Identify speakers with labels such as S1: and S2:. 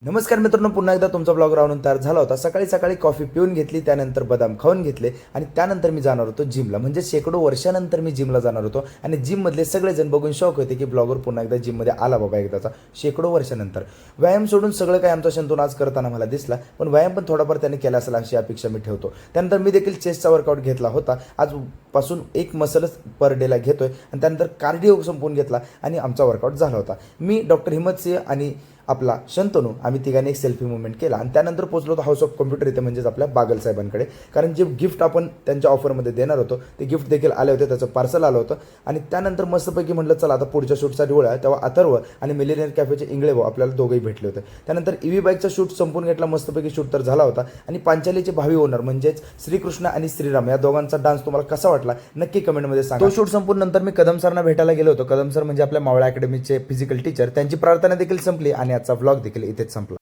S1: नमस्कार मित्रांनो, पुन्हा एकदा तुमचा ब्लॉग राहून तयार झाला होता। सकाळी सकाळी कॉफी पिऊन घेतली, त्यानंतर बदाम खाऊन घेतले आणि त्यानंतर मी जाणार होतो जिमला। म्हणजे शेकडो वर्षानंतर मी जिमला जाणार होतो आणि जिममधले सगळेजण बघून शॉक होते की ब्लॉगर पुन्हा एकदा जिममध्ये आला बाबा एकदाचा शेकडो वर्षानंतर। व्यायाम सोडून सगळं काही आमचा शंतून आज करताना मला दिसला, पण व्यायाम पण थोडाफार त्याने केला असेल अशी अपेक्षा मी ठेवतो। त्यानंतर मी देखील चेस्टचा वर्कआउट घेतला होता। आजपासून एक मसलच पर डेला घेतोय आणि त्यानंतर कार्डिओ संपवून घेतला आणि आमचा वर्कआउट झाला होता। मी डॉक्टर हिम्मत सिंह आणि आपला शंतनू आम्ही तिघांनी एक सेल्फी मुवमेंट केला आणि त्यानंतर पोहोचलो होतो हाऊस ऑफ कॉम्प्युटर इथे, म्हणजेच आपल्या बागल साहेबांकडे। कारण जे गिफ्ट आपण त्यांच्या ऑफरमध्ये देणार होतो ते गिफ्ट देखील आले होते, त्याचं पार्सल आलं होतं। आणि त्यानंतर मस्तपैकी म्हटलं चला आता पुढच्या शूटसाठी वळा, तेव्हा अथर्व आणि मिलेनियर कॅफेचे इंगळे भाऊ आपल्याला दोघंही भेटले होते। त्यानंतर ईव्ही बाईकचा शूट संपून घेतला, मस्तपैकी शूट तर झाला होता। आणि पांचालीचे भावी ओनर म्हणजेच श्रीकृष्ण आणि श्रीराम या दोघांचा डान्स तुम्हाला कसा वाटला नक्की कमेंटमध्ये सांगा। तो शूट संपून नंतर मी कदम सरांना भेटायला गेलो होतो। कदम सर म्हणजे आपल्या मावळा अकॅडमीचे फिजिकल टीचर, त्यांची प्रार्थना देखील संपली आणि आजचा व्लॉग देखील इथेच संपला।